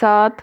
7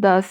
10,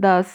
10,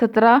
17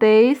23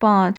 5,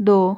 2।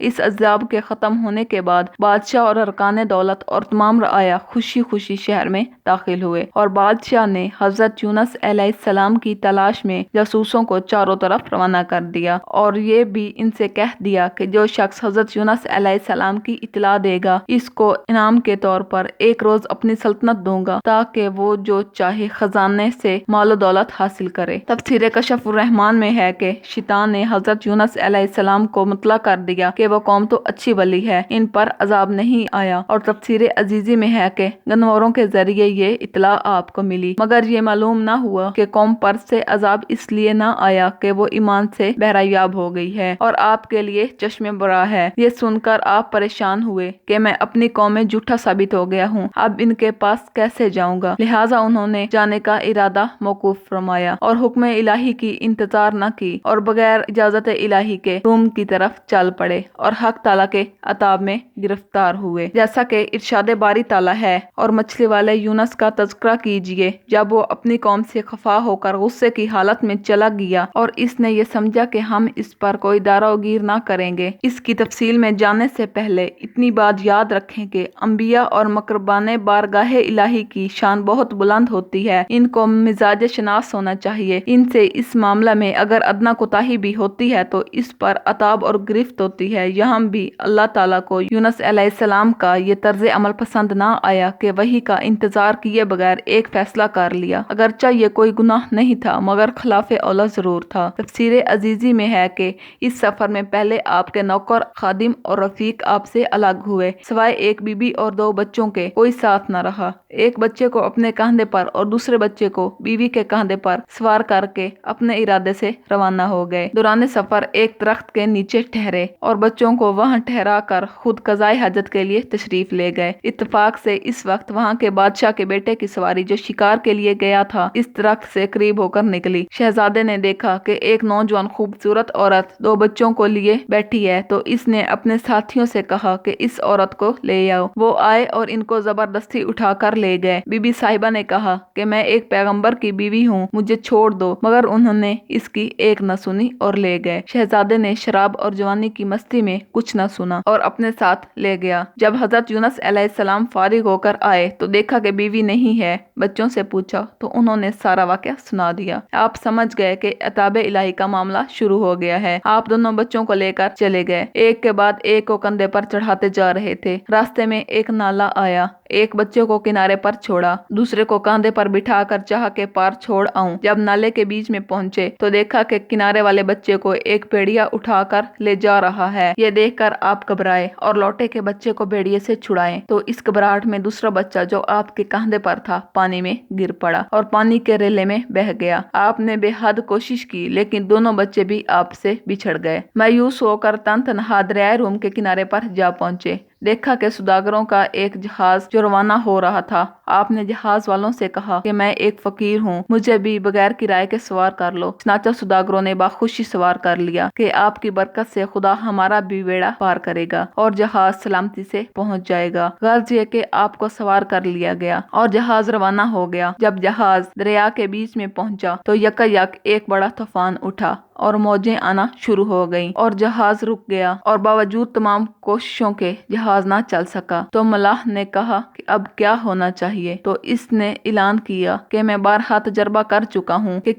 اس عذاب کے ختم ہونے کے بعد بادشاہ اور ارکان دولت اور تمام رعایا خوشی خوشی شہر میں داخل ہوئے، اور بادشاہ نے حضرت یونس علیہ السلام کی تلاش میں جاسوسوں کو چاروں طرف روانہ کر دیا، اور یہ بھی ان سے کہہ دیا کہ جو شخص حضرت یونس علیہ السلام کی اطلاع دے گا اس کو انعام کے طور پر ایک روز اپنی سلطنت دوں گا تاکہ وہ جو چاہے خزانے سے مال و دولت حاصل کرے۔ تفسیر کشف الرحمن میں ہے کہ شیطان نے حضرت یونس علیہ السلام کو مطلع کر دیا کہ وہ قوم تو اچھی بلی ہے، ان پر عذاب نہیں آیا، اور تفسیر عزیزی میں ہے کہ جانوروں کے ذریعے یہ اطلاع آپ کو ملی، مگر یہ معلوم نہ ہوا کہ قوم پر سے عذاب اس لیے نہ آیا کہ وہ ایمان سے بہرایاب ہو گئی ہے اور آپ کے لیے چشم برا ہے۔ یہ سن کر آپ پریشان ہوئے کہ میں اپنی قوم میں جھوٹا ثابت ہو گیا ہوں، اب ان کے پاس کیسے جاؤں گا؟ لہٰذا انہوں نے جانے کا ارادہ موقوف فرمایا اور حکم الہی کی انتظار نہ کی، اور بغیر اجازت الہی کے روم کی طرف چل پڑے اور حق تعالیٰ کے عذاب میں گرفتار ہوئے۔ جیسا کہ ارشاد باری تعالیٰ ہے، اور مچھلی والے یونس کا تذکرہ کیجئے جب وہ اپنی قوم سے خفا ہو کر غصے کی حالت میں چلا گیا اور اس نے یہ سمجھا کہ ہم اس پر کوئی دارو گیر نہ کریں گے۔ اس کی تفصیل میں جانے سے پہلے اتنی بات یاد رکھیں کہ انبیاء اور مقربان بارگاہ الہی کی شان بہت بلند ہوتی ہے، ان کو مزاج شناس ہونا چاہیے، ان سے اس معاملہ میں اگر ادنا کوتاہی بھی ہوتی ہے تو اس پر عتاب اور گرفت ہوتی ہے۔ یہاں بھی اللہ تعالیٰ کو یونس علیہ السلام کا یہ طرز عمل پسند نہ آیا کہ وحی کا انتظار کیے بغیر ایک فیصلہ کر لیا، اگرچہ یہ کوئی گناہ نہیں تھا مگر خلاف اولا ضرور تھا۔ تفسیر عزیزی میں ہے کہ اس سفر میں پہلے آپ کے نوکر، خادم اور رفیق آپ سے الگ ہوئے، سوائے ایک بی بی اور 2 بچوں کے کوئی ساتھ نہ رہا۔ ایک بچے کو اپنے کاندھے پر اور دوسرے بچے کو بیوی کے کاندھے پر سوار کر کے اپنے ارادے سے روانہ ہو گئے۔ دوران سفر ایک درخت کے نیچے ٹھہرے اور بچوں کو وہاں ٹھہرا کر خود قضائے حاجت کے لیے تشریف لے گئے۔ اتفاق سے اس وقت وہاں کے بادشاہ کے بیٹے کی سواری جو شکار کے لیے گیا تھا اس درخت سے قریب ہو کر نکلی۔ شہزادے نے دیکھا کہ ایک نوجوان خوبصورت عورت 2 بچوں کو لیے بیٹھی ہے، تو اس نے اپنے ساتھیوں سے کہا کہ اس عورت کو لے آؤ۔ وہ آئے اور ان کو زبردستی اٹھا کر لے گئے۔ بی بی صاحبہ نے کہا کہ میں ایک پیغمبر کی بیوی ہوں، مجھے چھوڑ دو، مگر انہوں نے اس کی ایک نہ سنی اور لے گئے۔ شہزادے نے شراب اور جوانی کی مستی میں کچھ نہ سنا اور اپنے ساتھ لے گیا۔ جب حضرت یونس علیہ السلام فارغ ہو کر آئے تو دیکھا کہ بیوی نہیں ہے۔ بچوں سے پوچھا تو انہوں نے سارا واقعہ سنا دیا۔ آپ سمجھ گئے کہ عتاب الہی کا معاملہ شروع ہو گیا ہے۔ آپ دونوں بچوں کو لے کر چلے گئے، ایک کے بعد ایک کو کندھے پر چڑھاتے جا رہے تھے۔ راستے میں ایک نالا آیا، ایک بچے کو کنارے پر چھوڑا، دوسرے کو کاندھے پر بٹھا کر چاہا کہ پار چھوڑ آؤں۔ جب نالے کے بیچ میں پہنچے تو دیکھا کہ کنارے والے بچے کو ایک بھیڑیا اٹھا کر لے جا رہا ہے۔ یہ دیکھ کر آپ گھبرائے اور لوٹے کے بچے کو بھیڑیے سے چھڑائے، تو اس گھبراہٹ میں دوسرا بچہ جو آپ کے کاندھے پر تھا پانی میں گر پڑا اور پانی کے ریلے میں بہہ گیا۔ آپ نے بے حد کوشش کی لیکن دونوں بچے بھی آپ سے بچھڑ گئے۔ مایوس ہو کر تنہا دریائے روم کے کنارے پر جا پہنچے۔ دیکھا کہ سوداگروں کا ایک جہاز جو روانہ ہو رہا تھا۔ آپ نے جہاز والوں سے کہا کہ میں ایک فقیر ہوں، مجھے بھی بغیر کرائے کے سوار کر لو۔ چنانچہ سوداگروں نے بخوشی سوار کر لیا کہ آپ کی برکت سے خدا ہمارا بھی بیڑا پار کرے گا اور جہاز سلامتی سے پہنچ جائے گا۔ غرض یہ کہ آپ کو سوار کر لیا گیا اور جہاز روانہ ہو گیا۔ جب جہاز دریا کے بیچ میں پہنچا تو یکایک ایک بڑا طوفان اٹھا اور موجیں آنا شروع ہو گئیں اور جہاز رک گیا، اور باوجود تمام کوششوں کے جہاز نہ چل سکا۔ تو ملاح نے کہا کہ اب کیا ہونا چاہیے؟ تو اس نے اعلان کیا کہ میں بارہا تجربہ کر چکا ہوں کہ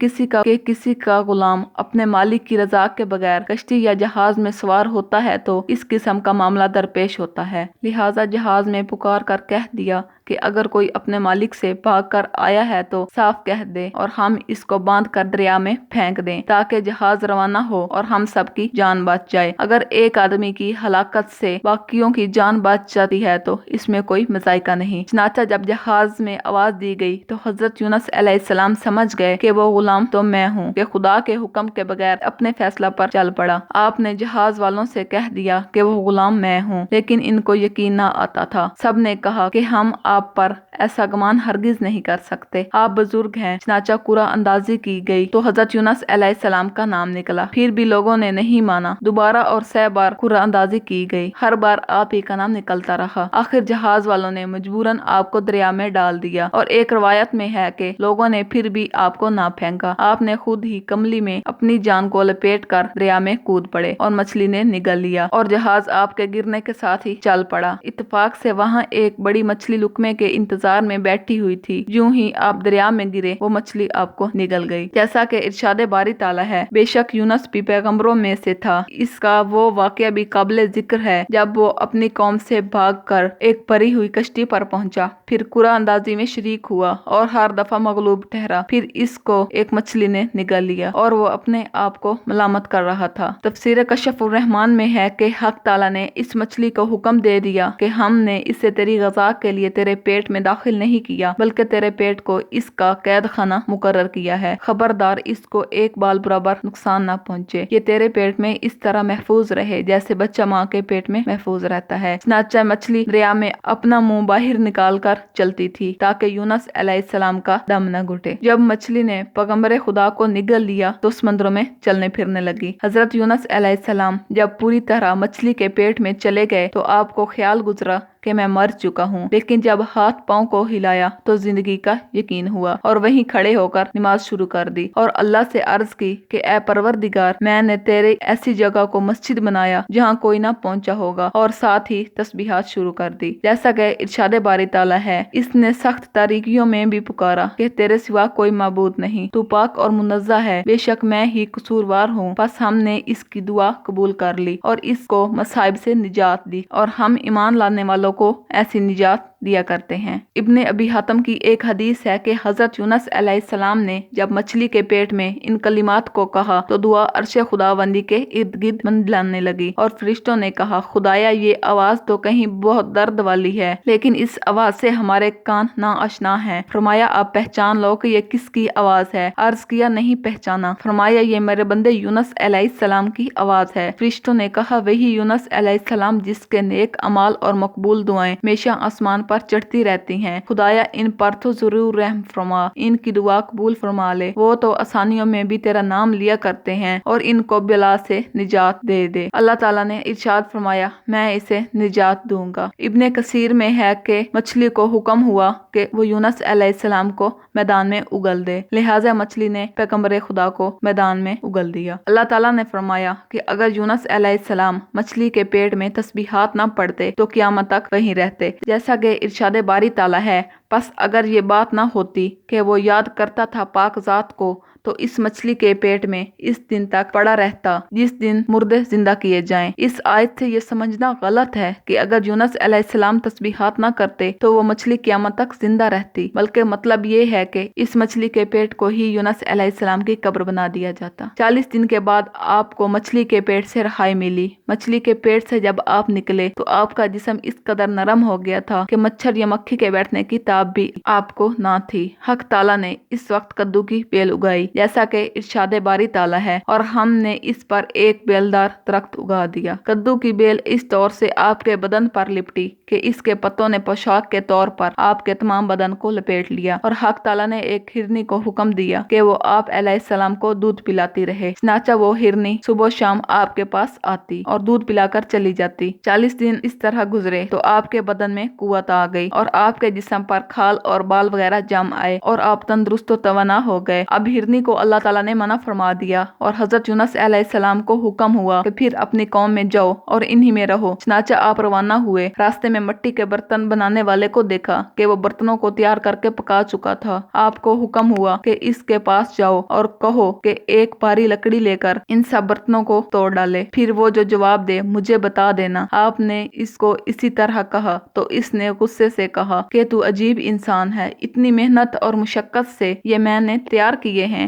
کسی کا غلام اپنے مالک کی رضا کے بغیر کشتی یا جہاز میں سوار ہوتا ہے تو اس قسم کا معاملہ درپیش ہوتا ہے۔ لہٰذا جہاز میں پکار کر کہہ دیا کہ اگر کوئی اپنے مالک سے بھاگ کر آیا ہے تو صاف کہہ دے اور ہم اس کو باندھ کر دریا میں پھینک دیں تاکہ جہاز روانہ ہو اور ہم سب کی جان بچ جائے۔ اگر ایک آدمی کی ہلاکت سے باقیوں کی جان بچ جاتی ہے تو اس میں کوئی مذائقہ نہیں۔ چنانچہ جب جہاز میں آواز دی گئی تو حضرت یونس علیہ السلام سمجھ گئے کہ وہ غلام تو میں ہوں، کہ خدا کے حکم کے بغیر اپنے فیصلہ پر چل پڑا۔ آپ نے جہاز والوں سے کہہ دیا کہ وہ غلام میں ہوں، لیکن ان کو یقین نہ آتا تھا۔ سب نے کہا کہ ہم آپ پر ایسا گمان ہرگز نہیں کر سکتے، آپ بزرگ ہیں۔ چنانچہ قرعہ اندازی کی گئی تو حضرت یونس علیہ السلام کا نام نکلا، پھر بھی لوگوں نے نہیں مانا۔ دوبارہ اور 100 بار قرعہ اندازی کی گئی، ہر بار آپ ہی کا نام نکلتا رہا۔ آخر جہاز والوں نے مجبوراً آپ کو دریا میں ڈال دیا، اور ایک روایت میں ہے کہ لوگوں نے پھر بھی آپ کو نہ پھینکا، آپ نے خود ہی کملی میں اپنی جان کو لپیٹ کر دریا میں کود پڑے اور مچھلی نے نگل لیا، اور جہاز آپ کے گرنے کے ساتھ ہی چل پڑا۔ اتفاق سے وہاں ایک بڑی مچھلی لقمے کے انتظار میں بیٹھی ہوئی تھی، یوں ہی آپ دریا میں گرے وہ مچھلی آپ کو نگل گئی۔ جیسا کہ ارشاد باری تعالیٰ ہے، بے شک یونس بھی پیغمبروں میں سے تھا۔ اس کا وہ واقعہ بھی قابل ذکر ہے جب وہ اپنی قوم سے بھاگ کر ایک بھری ہوئی کشتی پر پہنچا، پھر قرعہ اندازی میں شریک ہوا اور ہر دفعہ مغلوب ٹھہرا، پھر اس کو ایک مچھلی نے نگل لیا اور وہ اپنے آپ کو ملامت کر رہا تھا۔ تفسیر کشف الرحمن میں ہے کہ حق تعالیٰ نے اس مچھلی کو حکم دے دیا کہ ہم نے اسے تیری غذا کے لیے تیرے پیٹ میں داخل نہیں کیا، بلکہ تیرے پیٹ کو اس کا قید خانہ مقرر کیا ہے، خبردار اس کو ایک بال برابر نقصان نہ پہنچے، یہ تیرے پیٹ میں اس طرح محفوظ رہے جیسے بچہ ماں کے پیٹ میں محفوظ رہتا ہے۔ چنانچہ مچھلی دریا میں اپنا منہ باہر نکال کر چلتی تھی تاکہ یونس علیہ السلام کا دم نہ گھٹے۔ جب مچھلی نے پیغمبر خدا کو نگل لیا تو سمندروں میں چلنے پھرنے لگی۔ حضرت یونس علیہ السلام جب پوری طرح مچھلی کے پیٹ میں چلے گئے تو آپ کو خیال گزرا کہ میں مر چکا ہوں، لیکن جب ہاتھ پاؤں کو ہلایا تو زندگی کا یقین ہوا، اور وہیں کھڑے ہو کر نماز شروع کر دی اور اللہ سے عرض کی کہ اے پروردگار، میں نے تیرے ایسی جگہ کو مسجد بنایا جہاں کوئی نہ پہنچا ہوگا، اور ساتھ ہی تسبیحات شروع کر دی۔ جیسا کہ ارشاد باری تعالیٰ ہے، اس نے سخت تاریکیوں میں بھی پکارا کہ تیرے سوا کوئی معبود نہیں، تو پاک اور منزہ ہے، بے شک میں ہی قصوروار ہوں۔ پس ہم نے اس کی دعا قبول کر لی اور اس کو مصائب سے نجات دی، اور ہم ایمان لانے والوں کو ایسی نجات دیا کرتے ہیں۔ ابن ابی حاتم کی ایک حدیث ہے کہ حضرت یونس علیہ السلام نے جب مچھلی کے پیٹ میں ان کلمات کو کہا تو دعا عرش خداوندی کے ارد گرد منڈلانے لگی، اور فرشتوں نے کہا، خدایا یہ آواز تو کہیں بہت درد والی ہے، لیکن اس آواز سے ہمارے کان ناآشنا ہیں۔ فرمایا آپ پہچان لو کہ یہ کس کی آواز ہے؟ عرض کیا نہیں پہچانا۔ فرمایا یہ میرے بندے یونس علیہ السلام کی آواز ہے۔ فرشتوں نے کہا، وہی یونس علیہ السلام جس کے نیک اعمال اور مقبول دعائیں ہمیشہ آسمان پر چڑھتی رہتی ہیں، خدایا ان پر تو ضرور رحم فرما، ان کی دعا قبول فرما لے، وہ تو آسانیوں میں بھی تیرا نام لیا کرتے ہیں، اور ان کو بلا سے نجات دے دے۔ اللہ تعالیٰ نے ارشاد فرمایا، میں اسے نجات دوں گا۔ ابن کثیر میں ہے کہ مچھلی کو حکم ہوا کہ وہ یونس علیہ السلام کو میدان میں اگل دے، لہٰذا مچھلی نے پیغمبر خدا کو میدان میں اگل دیا۔ اللہ تعالیٰ نے فرمایا کہ اگر یونس علیہ السلام مچھلی کے پیٹ میں تسبیحات نہ پڑھتے تو قیامت تک وہیں رہتے، جیسا کہ ارشاد باری تعالیٰ ہے، پس اگر یہ بات نہ ہوتی کہ وہ یاد کرتا تھا پاک ذات کو، تو اس مچھلی کے پیٹ میں اس دن تک پڑا رہتا جس دن مردے زندہ کیے جائیں۔ اس آیت سے یہ سمجھنا غلط ہے کہ اگر یونس علیہ السلام تسبیحات نہ کرتے تو وہ مچھلی قیامت تک زندہ رہتی، بلکہ مطلب یہ ہے کہ اس مچھلی کے پیٹ کو ہی یونس علیہ السلام کی قبر بنا دیا جاتا۔ 40 دن کے بعد آپ کو مچھلی کے پیٹ سے رہائی ملی۔ مچھلی کے پیٹ سے جب آپ نکلے تو آپ کا جسم اس قدر نرم ہو گیا تھا کہ مچھر یا مکھی کے بیٹھنے کی تاب بھی آپ کو نہ تھی۔ حق تعالیٰ نے اس وقت کدو کی بیل اگائی، جیسا کہ ارشاد باری تعالیٰ ہے، اور ہم نے اس پر ایک بیلدار درخت اگا دیا۔ کدو کی بیل اس طور سے آپ کے بدن پر لپٹی کہ اس کے پتوں نے پوشاک کے طور پر آپ کے تمام بدن کو لپیٹ لیا، اور حق تعالیٰ نے ایک ہرنی کو حکم دیا کہ وہ آپ علیہ السلام کو دودھ پلاتی رہے، چنانچہ وہ ہرنی صبح و شام آپ کے پاس آتی اور دودھ پلا کر چلی جاتی۔ 40 دن اس طرح گزرے تو آپ کے بدن میں قوت آ گئی اور آپ کے جسم پر کھال اور بال وغیرہ جم آئے اور آپ تندرست و توانا ہو گئے۔ اب ہرنی کو اللہ تعالیٰ نے منع فرما دیا، اور حضرت یونس علیہ السلام کو حکم ہوا کہ پھر اپنی قوم میں جاؤ اور انہی میں رہو۔ چنانچہ آپ روانہ ہوئے، راستے میں مٹی کے برتن بنانے والے کو دیکھا کہ وہ برتنوں کو تیار کر کے پکا چکا تھا۔ آپ کو حکم ہوا کہ اس کے پاس جاؤ اور کہو کہ ایک بھاری لکڑی لے کر ان سب برتنوں کو توڑ ڈالے، پھر وہ جو جواب دے مجھے بتا دینا۔ آپ نے اس کو اسی طرح کہا تو اس نے غصے سے کہا کہ تو عجیب انسان ہے، اتنی محنت اور مشقت سے یہ میں نے تیار کیے ہیں